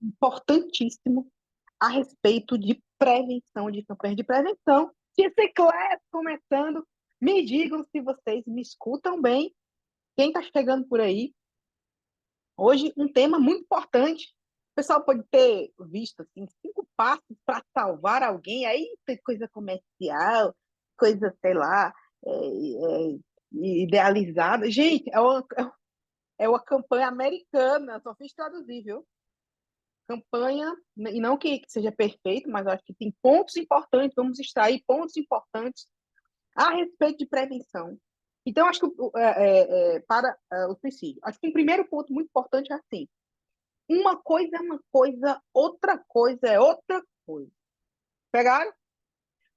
importantíssimo a respeito de prevenção, de campanhas de prevenção. Bicicleta começando. Me digam se vocês me escutam bem. Quem está chegando por aí? Hoje, um tema muito importante. O pessoal pode ter visto assim, 5 passos para salvar alguém. Aí tem coisa comercial, coisa, sei lá, idealizada. Gente, é uma campanha americana, só fiz traduzir, viu? Campanha, e não que seja perfeito, mas acho que tem pontos importantes, vamos extrair pontos importantes a respeito de prevenção. Então, acho que para o suicídio, acho que um primeiro ponto muito importante é assim: uma coisa é uma coisa, outra coisa é outra coisa. Pegaram?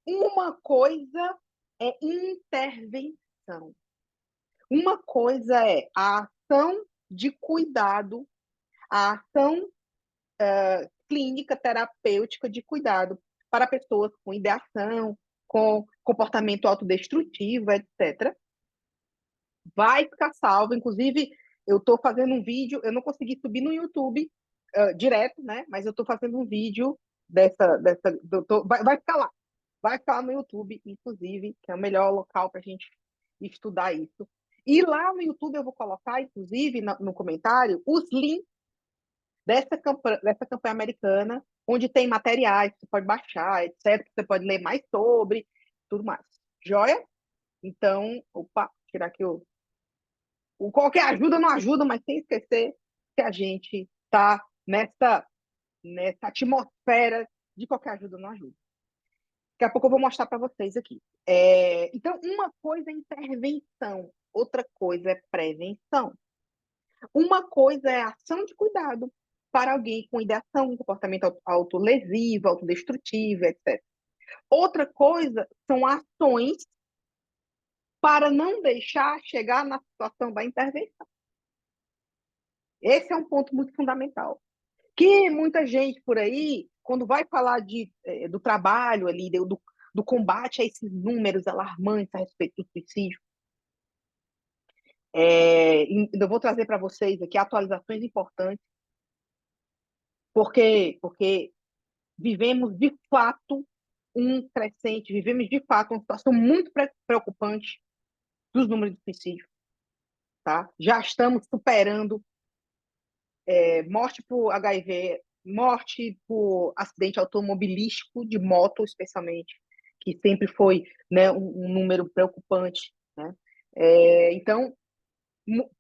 Uma coisa é intervenção. Uma coisa é a ação de cuidado, a ação clínica terapêutica de cuidado para pessoas com ideação, com comportamento autodestrutivo, etc. Vai ficar salvo. Inclusive, eu estou fazendo um vídeo, eu não consegui subir no YouTube direto, né? Mas eu estou fazendo um vídeo vai ficar lá. Vai ficar no YouTube, inclusive, que é o melhor local para a gente estudar isso. E lá no YouTube eu vou colocar, inclusive, no comentário, os links dessa campanha americana, onde tem materiais que você pode baixar, etc., que você pode ler mais sobre, tudo mais. Joia? Então, opa, tirar aqui qualquer ajuda não ajuda, mas sem esquecer que a gente está nessa atmosfera de qualquer ajuda não ajuda. Daqui a pouco eu vou mostrar para vocês aqui. Então, uma coisa é intervenção, outra coisa é prevenção. Uma coisa é ação de cuidado para alguém com ideação, comportamento autolesivo, autodestrutivo, etc. Outra coisa são ações para não deixar chegar na situação da intervenção. Esse é um ponto muito fundamental. Que muita gente por aí, quando vai falar do trabalho ali, do combate a esses números alarmantes a respeito do suicídio, eu vou trazer para vocês aqui atualizações importantes, porque vivemos de fato um crescente, vivemos de fato uma situação muito preocupante dos números de suicídio. Tá? Já estamos superando morte por HIV, morte por acidente automobilístico de moto, especialmente, que sempre foi, né, um número preocupante. Né? Então,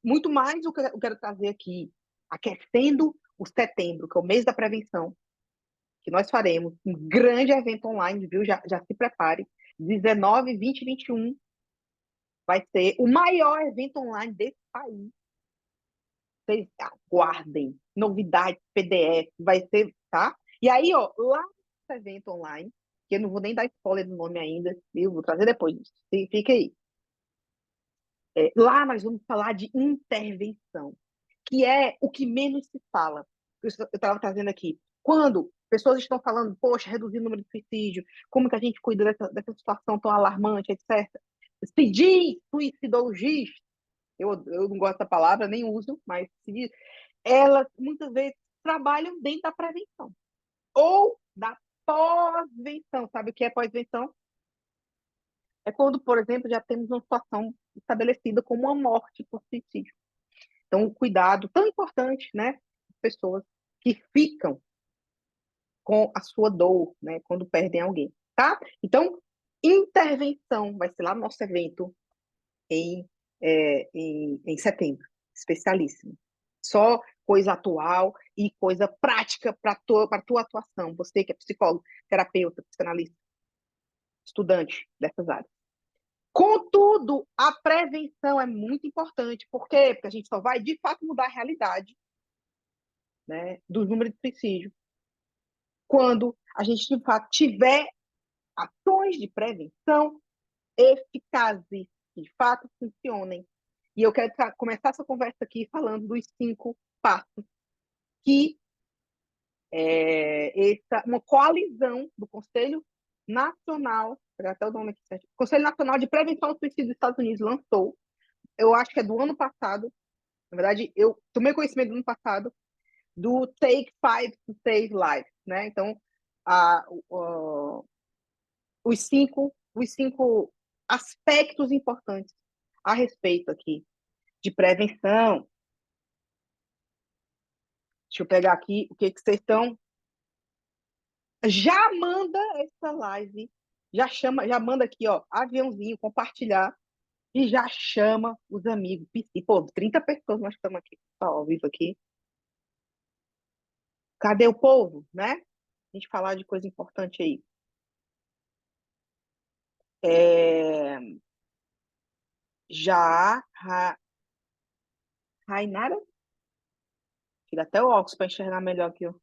muito mais o que eu quero trazer aqui, aquecendo o setembro, que é o mês da prevenção, que nós faremos um grande evento online, viu? Já se prepare. 19, 20 e 21 vai ser o maior evento online desse país. Vocês aguardem. Novidades, PDF, vai ser, tá? E aí, ó, lá nesse evento online, que eu não vou nem dar spoiler do nome ainda, viu? Vou trazer depois. Fica aí. Lá nós vamos falar de intervenção, que é o que menos se fala. Eu estava trazendo aqui. Quando pessoas estão falando, poxa, reduzir o número de suicídio, como que a gente cuida dessa situação tão alarmante, etc. Se diz suicidologista, eu não gosto da palavra, nem uso, mas se diz, elas muitas vezes trabalham dentro da prevenção ou da pós-venção. Sabe o que é pós-venção? É quando, por exemplo, já temos uma situação estabelecida como uma morte por suicídio. Então, o cuidado tão importante, né? Pessoas que ficam com a sua dor, né? Quando perdem alguém, tá? Então, intervenção vai ser lá no nosso evento em setembro, especialíssimo. Só coisa atual e coisa prática para tua atuação. Você que é psicólogo, terapeuta, psicanalista, estudante dessas áreas. Contudo, a prevenção é muito importante. Por quê? Porque a gente só vai, de fato, mudar a realidade, né, dos números de suicídio quando a gente, de fato, tiver ações de prevenção eficazes, que de fato funcionem. E eu quero começar essa conversa aqui falando dos 5 passos que uma coalizão do Conselho Nacional, até o nome aqui certo, Conselho Nacional de Prevenção ao Suicídio dos Estados Unidos lançou. Eu acho que é do ano passado. Na verdade, eu tomei conhecimento do ano passado, do Take Five to Save Lives, né? Então, os cinco aspectos importantes a respeito aqui de prevenção. Deixa eu pegar aqui o que vocês estão. Já manda essa live, já manda aqui, ó, aviãozinho, compartilhar e já chama os amigos. E, pô, 30 pessoas nós estamos aqui, tá ao vivo aqui. Cadê o povo, né? A gente falar de coisa importante aí. Já, Rainara, tira até o óculos para enxergar melhor aqui, ó.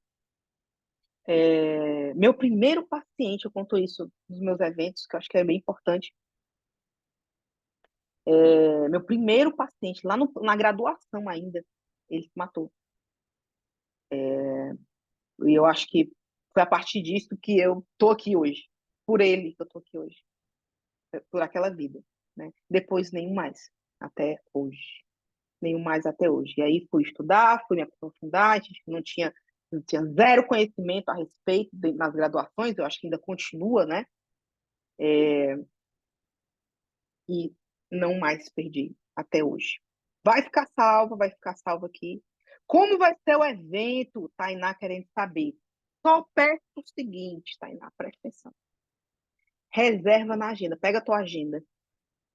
Meu primeiro paciente, eu conto isso nos meus eventos, que eu acho que é bem importante. Meu primeiro paciente, lá na graduação ainda, ele se matou. E eu acho que foi a partir disso que eu tô aqui hoje. Por ele que eu tô aqui hoje. Por aquela vida, né? Depois nenhum mais, até hoje. Nenhum mais até hoje. E aí fui estudar, fui me aprofundar, a gente não tinha zero conhecimento a respeito nas graduações, eu acho que ainda continua, né? E não mais perdi até hoje. Vai ficar salvo aqui. Como vai ser o evento, Tainá querendo saber? Só peço o seguinte, Tainá, presta atenção. Reserva na agenda, pega a tua agenda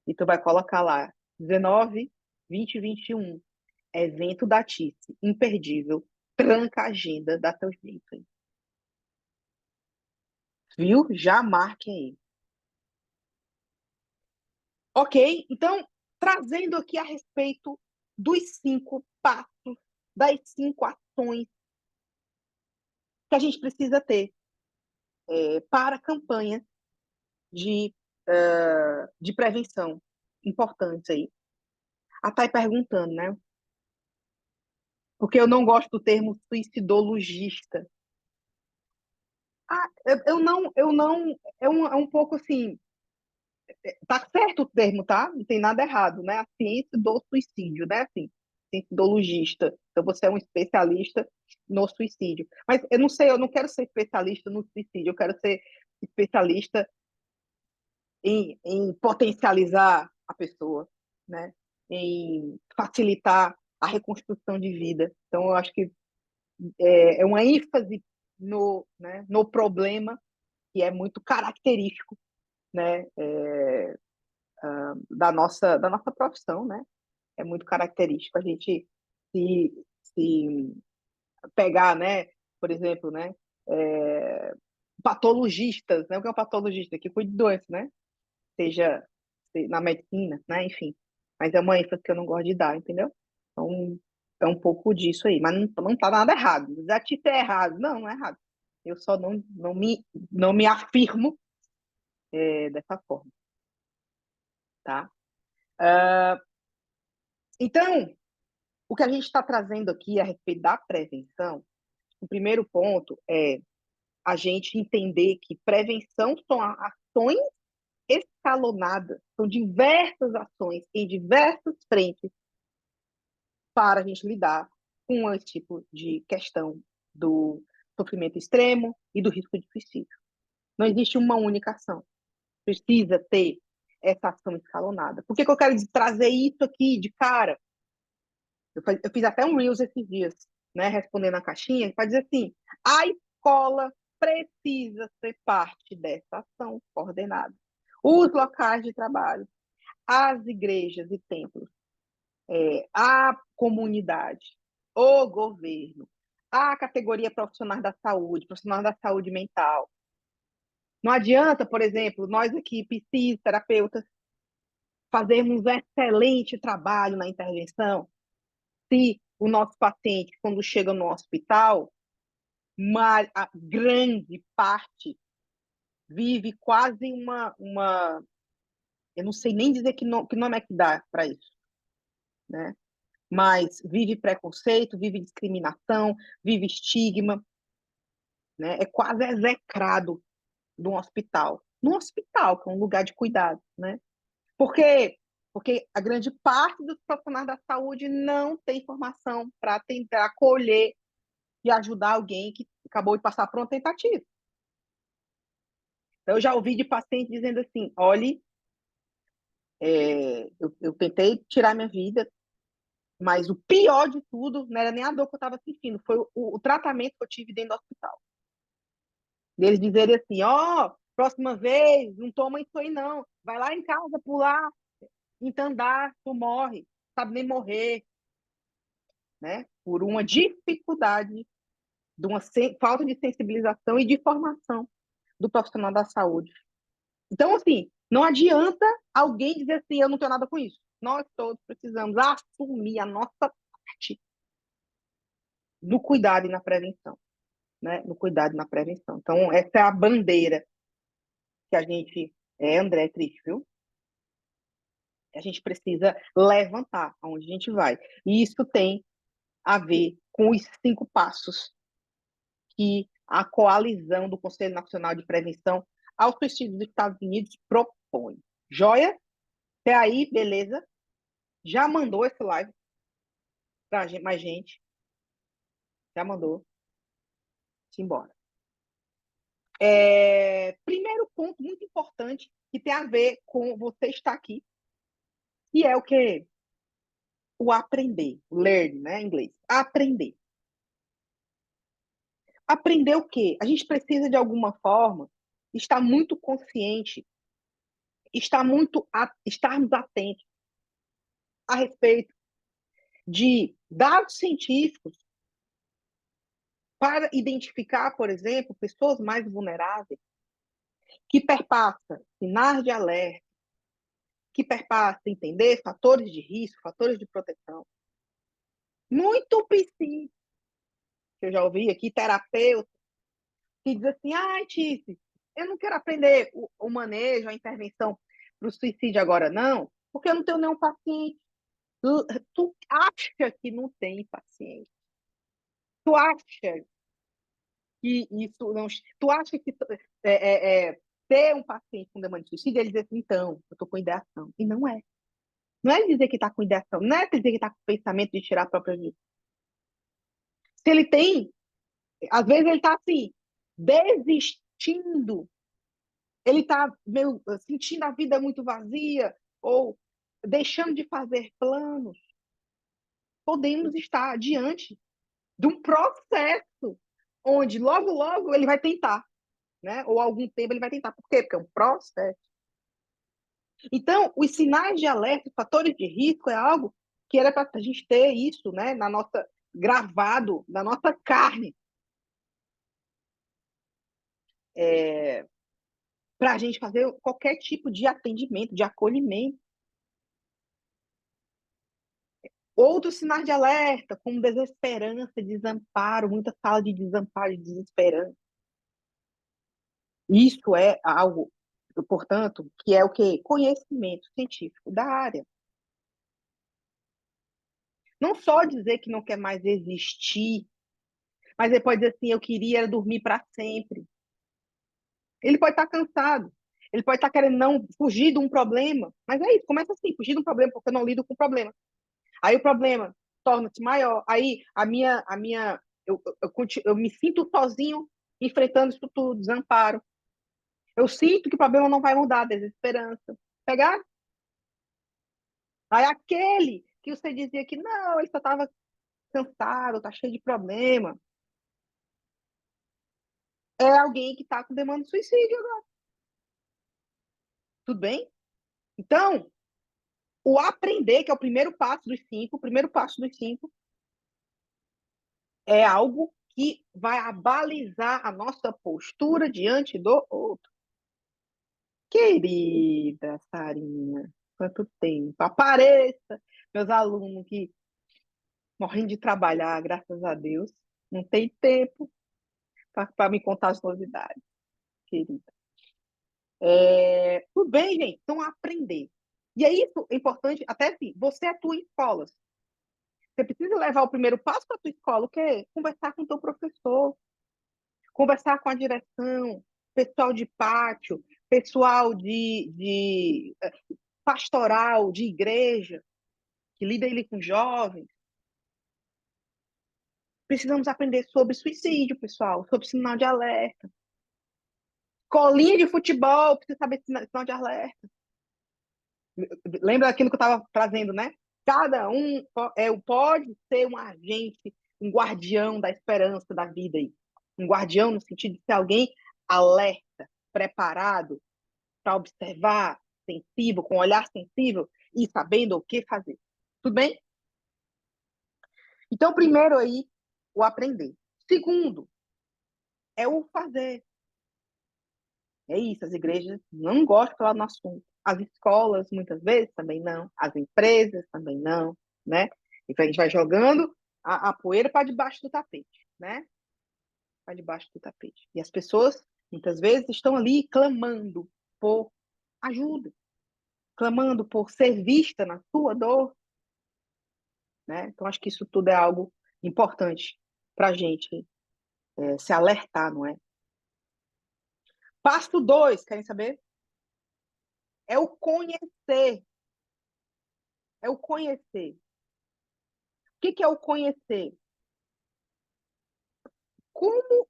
e tu vai colocar lá 19, 20 e 21. Evento da Tice, imperdível. Tranca a agenda, dá teu jeito aí. Viu? Já marque aí. Ok? Então, trazendo aqui a respeito dos 5 passos, das 5 ações que a gente precisa ter para campanhas de prevenção importantes aí. A Thay perguntando, né? Porque eu não gosto do termo suicidologista. Eu não, é um pouco assim, tá certo o termo, tá? Não tem nada errado, né? A ciência do suicídio, né? Assim, suicidologista. Então você é um especialista no suicídio. Mas eu não sei, eu não quero ser especialista no suicídio, eu quero ser especialista em potencializar a pessoa, né? Em facilitar a reconstrução de vida. Então, eu acho que é uma ênfase né, no problema que é muito característico, né, da nossa profissão, né? É muito característico a gente se pegar, né? Por exemplo, né? É, patologistas, né? O que é um patologista? Que cuida de doenças, né? Seja na medicina, né? Enfim. Mas é uma ênfase que eu não gosto de dar, entendeu? Então, é um pouco disso aí. Mas não tá nada errado. Já te é errado. Não, não é errado. Eu só não me afirmo dessa forma, tá? Então, o que a gente está trazendo aqui a respeito da prevenção, o primeiro ponto é a gente entender que prevenção são ações escalonadas, são diversas ações em diversas frentes para a gente lidar com esse tipo de questão do sofrimento extremo e do risco de suicídio. Não existe uma única ação. Precisa ter essa ação escalonada. Por que eu quero trazer isso aqui de cara? Eu fiz até um Reels esses dias, né, respondendo a caixinha, para dizer assim, a escola precisa ser parte dessa ação coordenada. Os locais de trabalho, as igrejas e templos, a comunidade, o governo, a categoria profissionais da saúde mental. Não adianta, por exemplo, nós aqui, psicoterapeutas, fazermos um excelente trabalho na intervenção se o nosso paciente, quando chega no hospital, a grande parte vive quase eu não sei nem dizer que nome é que dá para isso, né? Mas vive preconceito, vive discriminação, vive estigma, né? É quase execrado no hospital. No hospital, que é um lugar de cuidado, né? Por quê? Porque a grande parte dos profissionais da saúde não tem formação para tentar acolher que ajudar alguém que acabou de passar por uma tentativa. Então, eu já ouvi de paciente dizendo assim: olhe, eu tentei tirar minha vida, mas o pior de tudo não era nem a dor que eu estava sentindo, foi o tratamento que eu tive dentro do hospital. Eles dizerem assim: ó, próxima vez, não toma isso aí não, vai lá em casa pular, entandar, tu morre, sabe nem morrer, né? Por uma dificuldade, de uma falta de sensibilização e de formação do profissional da saúde. Então, assim, não adianta alguém dizer assim: eu não tenho nada com isso. Nós todos precisamos assumir a nossa parte no cuidado e na prevenção, né? No cuidado e na prevenção. Então, essa é a bandeira que a gente André, é triste, viu? A gente precisa levantar aonde a gente vai. E isso tem a ver com os 5 passos que a coalizão do Conselho Nacional de Prevenção ao Suicídio dos Estados Unidos propõe. Joia? Até aí, beleza? Já mandou esse live para mais gente? Já mandou? Simbora. Primeiro ponto muito importante que tem a ver com você estar aqui, que é o que? O aprender, learn, né, em inglês. Aprender. Aprender o quê? A gente precisa, de alguma forma, estar muito consciente, estarmos atentos a respeito de dados científicos para identificar, por exemplo, pessoas mais vulneráveis, que perpassa sinais de alerta, que perpassa entender fatores de risco, fatores de proteção. Muito psicólogo, que eu já ouvi aqui, terapeuta, que diz assim: ai, Tice, eu não quero aprender o manejo, a intervenção para o suicídio agora, não, porque eu não tenho nenhum paciente. Tu acha que não tem paciente? Tu acha que isso não. Tu acha que ter um paciente com demanda de suicídio, ele diz assim: então, eu estou com ideação. E não é. Não é dizer que está com ideação, não é dizer que está com pensamento de tirar a própria vida. Se ele tem, às vezes ele está assim, desistindo, ele está sentindo a vida muito vazia, ou deixando de fazer planos. Podemos estar diante de um processo onde logo, logo ele vai tentar, né? Ou algum tempo ele vai tentar. Por quê? Porque é um processo. Então, os sinais de alerta, os fatores de risco, é algo que era para a gente ter isso, né? Na nossa, gravado, na nossa carne. Para a gente fazer qualquer tipo de atendimento, de acolhimento. Outros sinais de alerta, como desesperança, desamparo, muita fala de desamparo e desesperança. Isso é algo, portanto, que é o quê? Conhecimento científico da área. Não só dizer que não quer mais existir, mas ele pode dizer assim: eu queria dormir para sempre. Ele pode estar cansado, ele pode estar querendo não fugir de um problema, mas é isso, começa assim: fugir de um problema porque eu não lido com o problema. Aí o problema torna-se maior, aí eu me sinto sozinho enfrentando isso tudo, desamparo. Eu sinto que o problema não vai mudar, desesperança. Pegar? Aí aquele que você dizia que não, ele só estava cansado, tá cheio de problema, é alguém que está com demanda de suicídio agora. Tudo bem? Então, o aprender, que é o primeiro passo dos 5, o primeiro passo dos 5 é algo que vai abalizar a nossa postura diante do outro. Querida Sarinha, quanto tempo. Apareça, meus alunos que morrendo de trabalhar, graças a Deus, não tem tempo para me contar as novidades, querida. Tudo bem, gente? Então, aprender. E é isso importante, até assim, você atua em escolas. Você precisa levar o primeiro passo para a tua escola, que é conversar com o teu professor, conversar com a direção, pessoal de pátio, pessoal de pastoral, de igreja, que lida ali com jovens. Precisamos aprender sobre suicídio, pessoal, sobre sinal de alerta. Colinha de futebol, precisa saber sinal de alerta. Lembra daquilo que eu estava trazendo, né? Cada um pode ser um agente, um guardião da esperança da vida aí. Um guardião no sentido de ser alguém alerta, preparado para observar, sensível, com um olhar sensível e sabendo o que fazer. Tudo bem? Então, primeiro aí, o aprender. Segundo, é o fazer. É isso, as igrejas não gostam de falar no assunto. As escolas, muitas vezes, também não. As empresas também não, né? Então, a gente vai jogando a poeira para debaixo do tapete, né? Para debaixo do tapete. E as pessoas, muitas vezes, estão ali clamando por ajuda, clamando por ser vista na sua dor, né? Então, acho que isso tudo é algo importante para a gente se alertar, não é? Passo 2, querem saber? É o conhecer. É o conhecer. O que é o conhecer? Como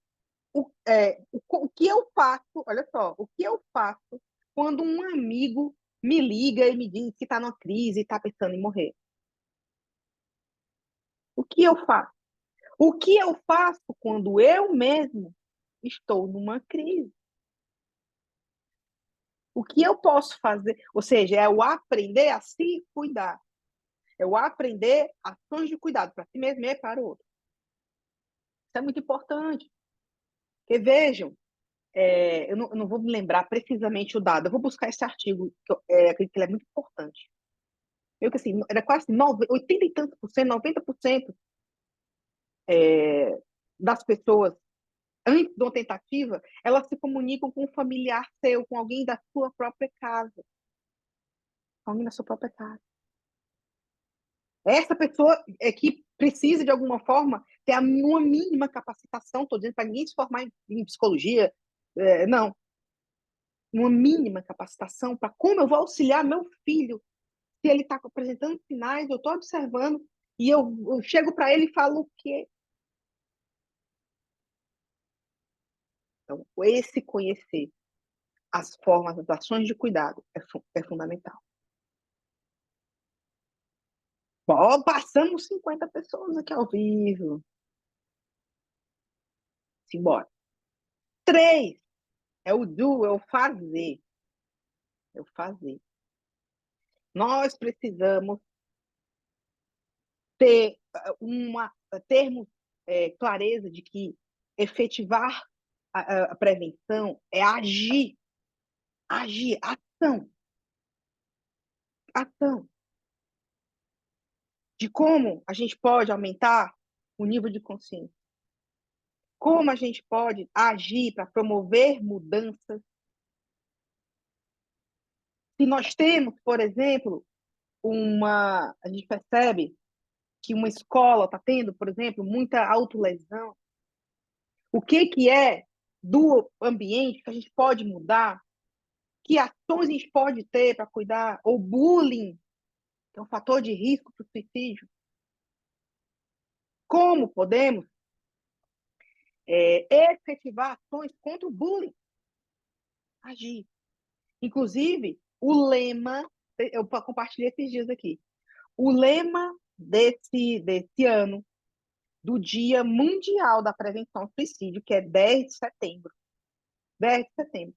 o que eu faço, olha só, o que eu faço quando um amigo me liga e me diz que está numa crise e está pensando em morrer? O que eu faço? O que eu faço quando eu mesmo estou numa crise? O que eu posso fazer? Ou seja, é o aprender a se cuidar. É o aprender ações de cuidado para si mesmo e para o outro. Isso é muito importante. Porque vejam, eu não vou me lembrar precisamente o dado, eu vou buscar esse artigo, que eu acredito que ele é muito importante. Eu que assim, era quase 80 e tantos por cento, 90% das pessoas, antes de uma tentativa, elas se comunicam com um familiar seu, com alguém da sua própria casa. Alguém da sua própria casa. Essa pessoa é que precisa, de alguma forma, ter uma mínima capacitação, estou dizendo para ninguém se formar em psicologia, não, uma mínima capacitação para como eu vou auxiliar meu filho se ele está apresentando sinais, eu estou observando, e eu chego para ele e falo o quê? Então, esse conhecer as formas, as ações de cuidado é fundamental. Bom, passamos 50 pessoas aqui ao vivo. Simbora. 3 é o do, é o fazer. É o fazer. Nós precisamos termos clareza de que efetivar a prevenção é agir, ação, ação. De como a gente pode aumentar o nível de consciência, como a gente pode agir para promover mudanças. Se nós temos, por exemplo, a gente percebe que uma escola está tendo, por exemplo, muita autolesão, o que é do ambiente que a gente pode mudar? Que ações a gente pode ter para cuidar? Ou bullying, que é um fator de risco para o suicídio. Como podemos efetivar ações contra o bullying? Agir. Inclusive, o lema, eu compartilhei esses dias aqui, o lema desse ano, do Dia Mundial da Prevenção ao Suicídio, que é 10 de setembro. 10 de setembro.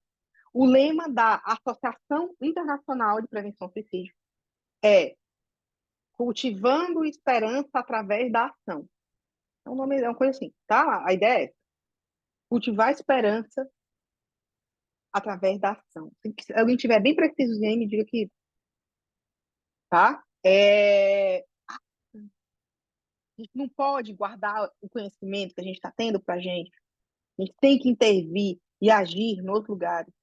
O lema da Associação Internacional de Prevenção ao Suicídio é cultivando esperança através da ação. É um nome, é uma coisa assim, tá? A ideia é essa. Cultivar esperança através da ação. Se alguém tiver bem preciso aí, me diga que, tá? A gente não pode guardar o conhecimento que a gente está tendo para a gente. A gente tem que intervir e agir em outros lugares.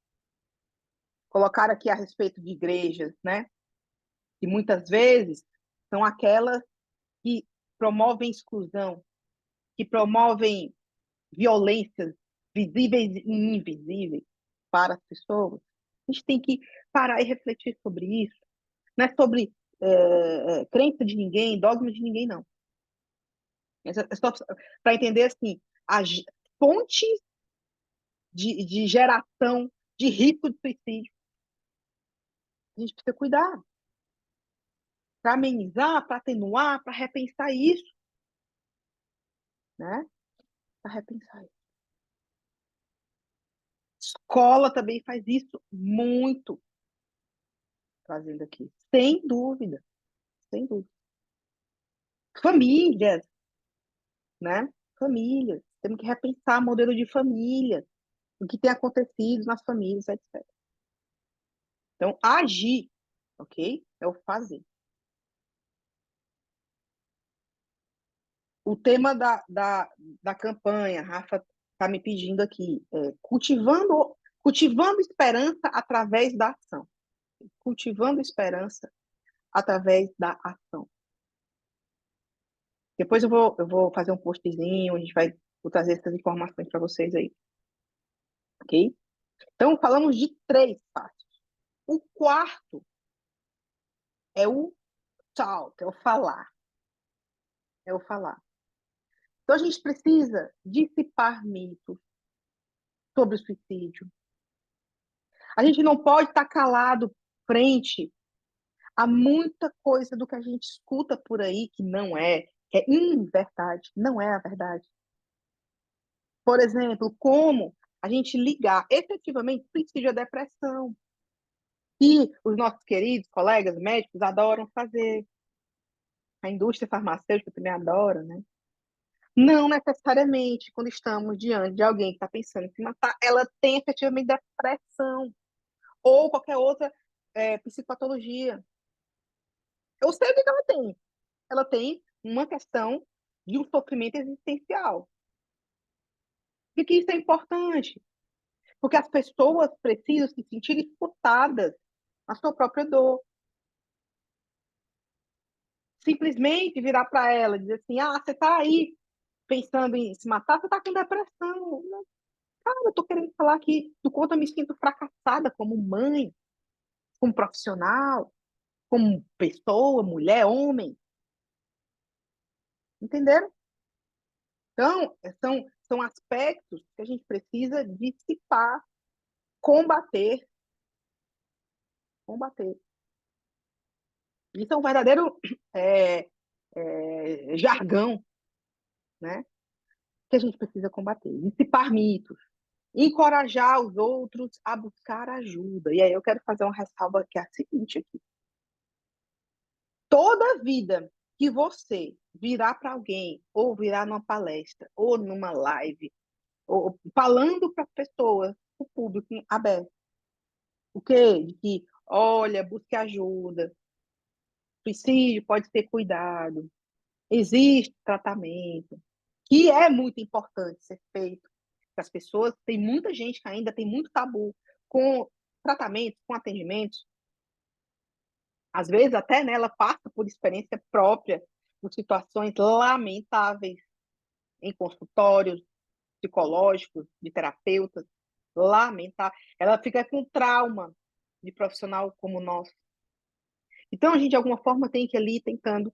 Colocar aqui a respeito de igrejas, né? Que muitas vezes são aquelas que promovem exclusão, que promovem violências visíveis e invisíveis para as pessoas. A gente tem que parar e refletir sobre isso. Não é sobre crença de ninguém, dogma de ninguém, não. É só para entender assim, as fontes de geração de risco de suicídio. A gente precisa cuidar para amenizar, para atenuar, para repensar isso, né? Para repensar isso. Escola também faz isso muito, trazendo aqui, sem dúvida, sem dúvida. Famílias, né? Famílias, temos que repensar o modelo de família, o que tem acontecido nas famílias, etc. Então, agir, ok? É o fazer. O tema da campanha, Rafa está me pedindo aqui, é cultivando esperança através da ação. Cultivando esperança através da ação. Depois eu vou fazer um postzinho, vou trazer essas informações para vocês aí, ok? Então, falamos de 3 passos. O quarto é o talk, é o falar. É o falar. Então, a gente precisa dissipar mitos sobre o suicídio. A gente não pode estar calado frente a muita coisa do que a gente escuta por aí que é inverdade, não é a verdade. Por exemplo, como a gente ligar efetivamente suicídio à depressão, que os nossos queridos colegas médicos adoram fazer. A indústria farmacêutica também adora, né? Não necessariamente, quando estamos diante de alguém que está pensando em se matar, ela tem efetivamente depressão ou qualquer outra psicopatologia. Eu sei o que ela tem. Ela tem uma questão de um sofrimento existencial. E que isso é importante, porque as pessoas precisam se sentir escutadas na sua própria dor. Simplesmente virar para ela e dizer assim: ah, você está aí pensando em se matar, você está com depressão. Cara, eu estou querendo falar aqui do quanto eu me sinto fracassada como mãe, como profissional, como pessoa, mulher, homem. Entenderam? Então, são aspectos que a gente precisa dissipar, combater, combater. Isso é um verdadeiro é, jargão, né? Que a gente precisa combater. Dissipar mitos, encorajar os outros a buscar ajuda. E aí eu quero fazer uma ressalva que é a seguinte aqui. Toda vida que você virar para alguém, ou virar numa palestra, ou numa live, ou falando para pessoas, o público aberto, o quê? De que, olha, busque ajuda, suicídio pode ser cuidado, existe tratamento, que é muito importante ser feito. As pessoas, tem muita gente que ainda tem muito tabu com tratamentos, com atendimentos. Às vezes, até né, ela passa por experiência própria, por situações lamentáveis em consultórios psicológicos, de terapeutas, lamentável. Ela fica com trauma de profissional como nós. Então, a gente, de alguma forma, tem que ir ali tentando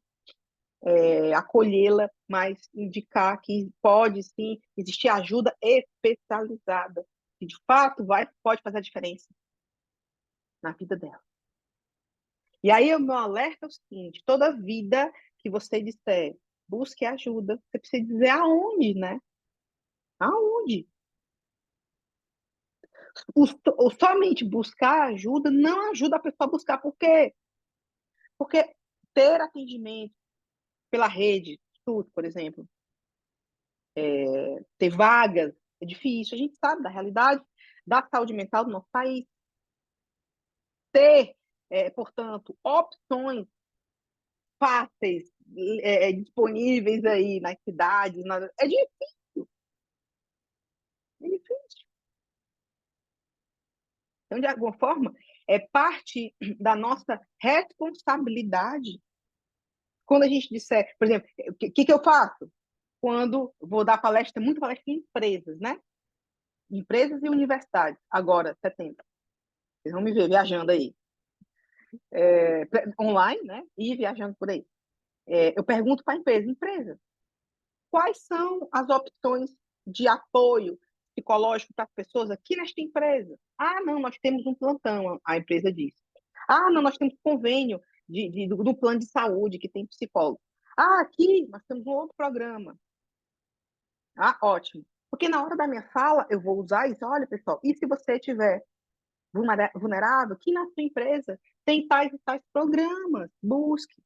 acolhê-la, mas indicar que pode, sim, existir ajuda especializada, que, de fato, pode fazer a diferença na vida dela. E aí, o meu alerta é o seguinte, toda vida que você disser, busque ajuda, você precisa dizer aonde, né? Aonde? Somente buscar ajuda não ajuda a pessoa a buscar. Por quê? Porque ter atendimento pela rede, SUS, por exemplo, ter vagas, é difícil. A gente sabe da realidade da saúde mental do nosso país. Ter, portanto, opções fáceis, disponíveis aí nas cidades, é difícil. É difícil. Então, de alguma forma, é parte da nossa responsabilidade quando a gente disser, por exemplo, o que eu faço? Quando vou dar palestra, muita palestra em empresas, né? Empresas e universidades, agora, setembro. Vocês vão me ver viajando aí. Online, né? E viajando por aí. Eu pergunto para a empresa, quais são as opções de apoio psicológico para as pessoas aqui nesta empresa? Ah, não, nós temos um plantão, a empresa disse. Ah, não, nós temos convênio do plano de saúde que tem psicólogo. Ah, aqui nós temos um outro programa. Ah, ótimo. Porque na hora da minha fala, eu vou usar isso. Olha, pessoal, e se você estiver vulnerável, que na sua empresa tem tais e tais programas, busque.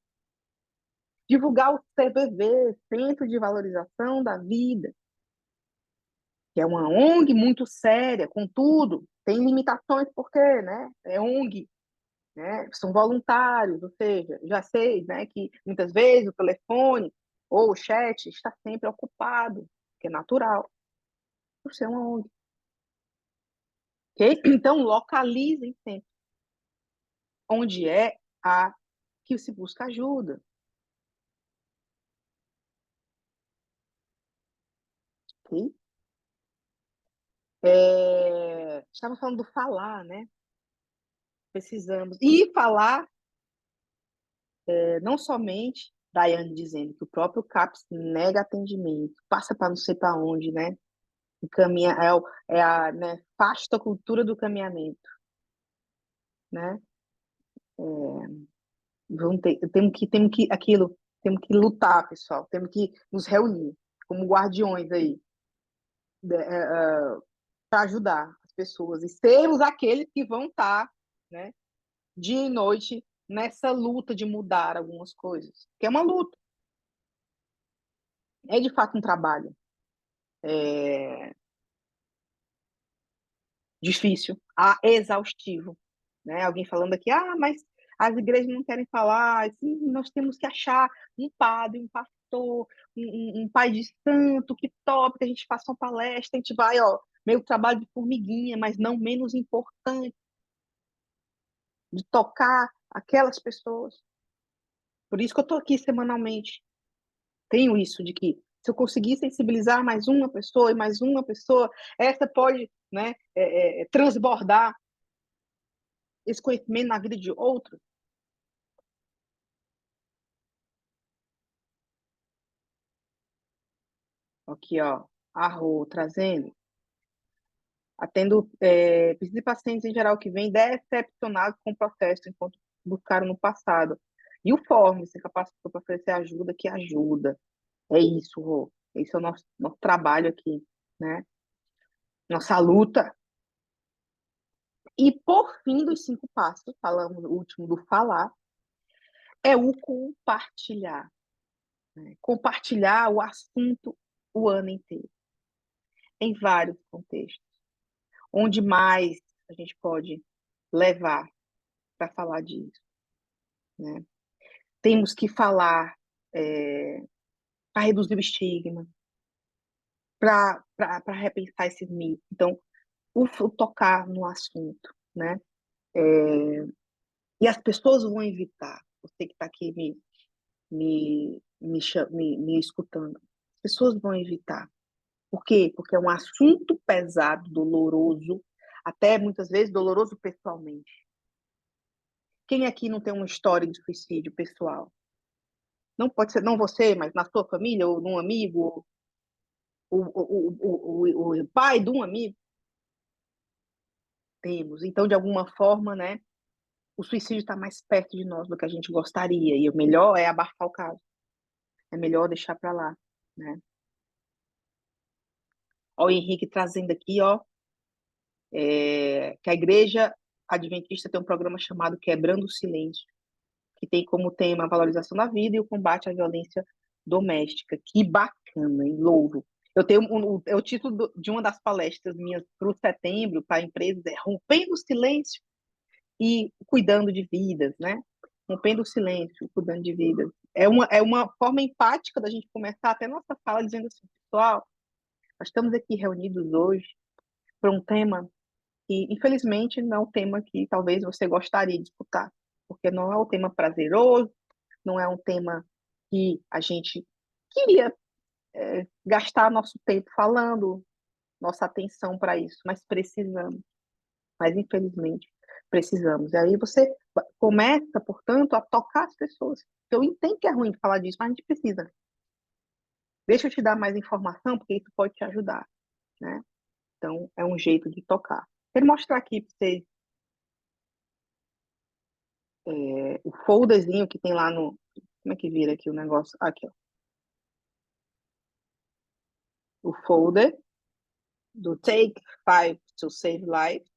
Divulgar o CVV, Centro de Valorização da Vida, que é uma ONG muito séria, contudo, tem limitações porque, né, é ONG, né, são voluntários, ou seja, já sei, né, que muitas vezes o telefone ou o chat está sempre ocupado, que é natural, por ser uma ONG. Okay? Então, localizem sempre onde é a que se busca ajuda. Okay? Estava falando do falar, né? Precisamos. E falar, não somente, Daiane dizendo que o próprio CAPS nega atendimento, passa para não sei para onde, né? Encaminha, é a nefasta cultura do caminhamento, né? Temos que lutar, pessoal, temos que nos reunir como guardiões aí, para ajudar as pessoas e sermos aqueles que vão estar, né, dia e noite nessa luta de mudar algumas coisas, que é uma luta, é de fato um trabalho difícil, exaustivo, né? Alguém falando aqui, mas as igrejas não querem falar, assim, nós temos que achar um padre, um pastor, um pai de santo que tope, que a gente faça uma palestra, a gente vai, ó, meio trabalho de formiguinha, mas não menos importante, de tocar aquelas pessoas. Por isso que eu estou aqui semanalmente. Tenho isso de que se eu conseguir sensibilizar mais uma pessoa e mais uma pessoa, essa pode, né, transbordar esse conhecimento na vida de outro. Aqui, ó, a Rô trazendo. Atendo pedidos de pacientes em geral que vêm decepcionados com o processo enquanto buscaram no passado. E o form, se capacitou para oferecer ajuda que ajuda. É isso, Rô. Esse é o nosso trabalho aqui, né? Nossa luta. E por fim dos 5 passos, falamos o último do falar, é o compartilhar. Né? Compartilhar o assunto o ano inteiro, em vários contextos. Onde mais a gente pode levar para falar disso, né? Temos que falar para reduzir o estigma, para repensar esses mitos. Então, o tocar no assunto, né? E as pessoas vão evitar, você que está aqui me escutando, as pessoas vão evitar. Por quê? Porque é um assunto pesado, doloroso, até muitas vezes doloroso pessoalmente. Quem aqui não tem uma história de suicídio pessoal? Não pode ser, não você, mas na sua família, ou num amigo, o pai de um amigo? Temos. Então, de alguma forma, né, o suicídio está mais perto de nós do que a gente gostaria. E o melhor é abafar o caso. É melhor deixar para lá, né? Ó, o Henrique trazendo aqui, ó, que a Igreja Adventista tem um programa chamado Quebrando o Silêncio, que tem como tema a valorização da vida e o combate à violência doméstica. Que bacana, hein? Louvo. Eu tenho o título de uma das palestras minhas para o setembro, para empresas, é Rompendo o Silêncio e Cuidando de Vidas, né? Rompendo o silêncio, cuidando de vidas. É uma forma empática da gente começar até nossa fala dizendo assim, pessoal, nós estamos aqui reunidos hoje para um tema que, infelizmente, não é um tema que talvez você gostaria de escutar, porque não é um tema prazeroso, não é um tema que a gente queria gastar nosso tempo falando, nossa atenção para isso, mas precisamos, mas infelizmente precisamos. E aí você começa, portanto, a tocar as pessoas. Eu entendo que é ruim falar disso, mas a gente precisa. Deixa eu te dar mais informação, porque isso pode te ajudar, né? Então, é um jeito de tocar. Quero mostrar aqui para vocês o folderzinho que tem lá no... Como é que vira aqui o negócio? Aqui, ó. O folder do Take 5 to Save Life.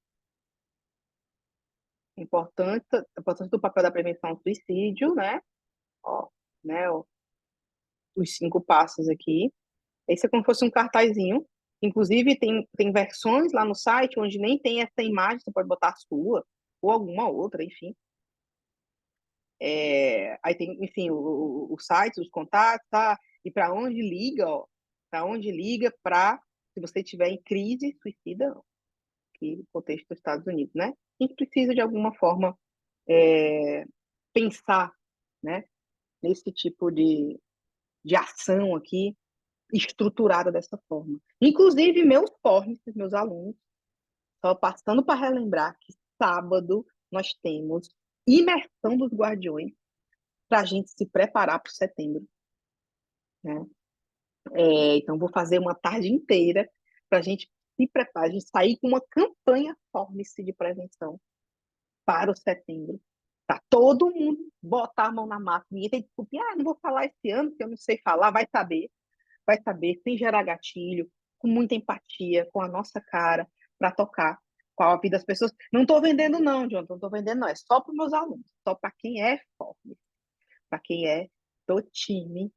Importância do papel da prevenção ao suicídio, né? Ó, né? Ó, os 5 passos aqui. Esse é como se fosse um cartazinho. Inclusive, tem versões lá no site onde nem tem essa imagem, você pode botar a sua, ou alguma outra, enfim. Aí tem, enfim, o site, os contatos, tá? E para onde liga, ó. Para onde liga para se você estiver em crise suicida, aqui no contexto dos Estados Unidos, né? A gente precisa, de alguma forma, é, pensar, né? Nesse tipo de ação aqui, estruturada dessa forma. Inclusive, meus fornes, meus alunos, só passando para relembrar que sábado nós temos imersão dos guardiões para a gente se preparar para o setembro, né? Então, vou fazer uma tarde inteira para a gente se preparar, a gente sair com uma campanha forme-se de prevenção para o setembro. Tá todo mundo botar a mão na massa. Ninguém tem desculpa. Não vou falar esse ano, porque eu não sei falar. Vai saber, sem gerar gatilho, com muita empatia, com a nossa cara, para tocar com a vida das pessoas. Não estou vendendo, não, Jonathan, não estou vendendo, não. É só para os meus alunos, só para quem é forte, para quem é do time,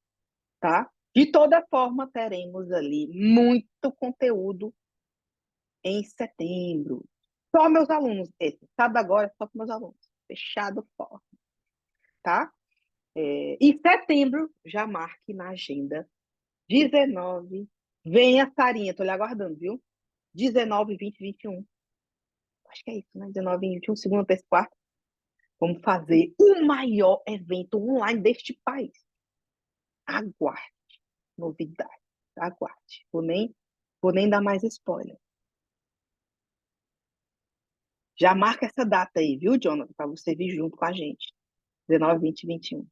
tá? De toda forma, teremos ali muito conteúdo em setembro. Só meus alunos, esse, sabe agora, só para meus alunos. Fechado forte, tá? E setembro, já marque na agenda. 19, venha, Sarinha, tô lhe aguardando, viu? 19, 20, 21. Acho que é isso, né? 19, 21, segunda, terça, quarta. Vamos fazer o maior evento online deste país. Aguarde novidade. Aguarde. Vou nem dar mais spoiler. Já marca essa data aí, viu, Jonathan? Para você vir junto com a gente. 19, 20, 21.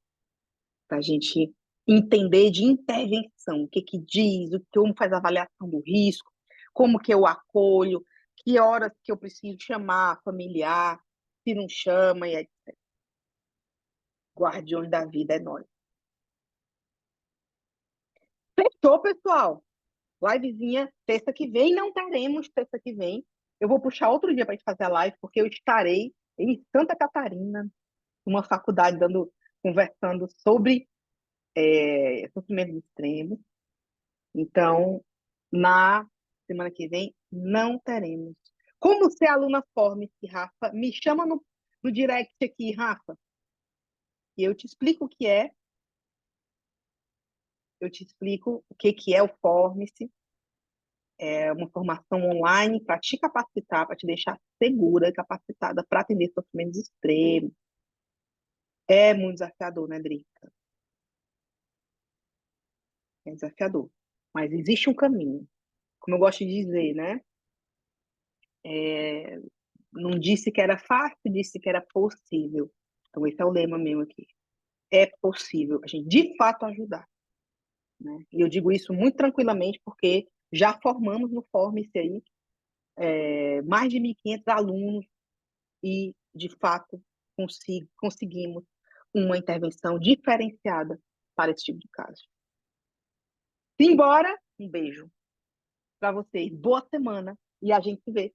Para a gente entender de intervenção, o que que diz, como faz a avaliação do risco, como que eu acolho, que horas que eu preciso chamar familiar, se não chama, e etc. Guardiões da vida é nós. Fechou, pessoal? Livezinha terça que vem, não teremos terça que vem. Eu vou puxar outro dia para a gente fazer a live, porque eu estarei em Santa Catarina, numa faculdade, conversando sobre sofrimento extremo. Então, na semana que vem, não teremos. Como ser aluna Forme-se, Rafa? Me chama no direct aqui, Rafa, e eu te explico o que é. Eu te explico o que é o Forme-se. É uma formação online para te capacitar, para te deixar segura, capacitada para atender sofrimentos extremos. É muito desafiador, né, Drica? É desafiador. Mas existe um caminho. Como eu gosto de dizer, né? É, não disse que era fácil, disse que era possível. Então, esse é o lema meu aqui. É possível a gente, de fato, ajudar. Né? E eu digo isso muito tranquilamente, porque já formamos no Forme-se aí mais de 1.500 alunos e, de fato, conseguimos uma intervenção diferenciada para esse tipo de caso. Simbora, um beijo para vocês, boa semana e a gente se vê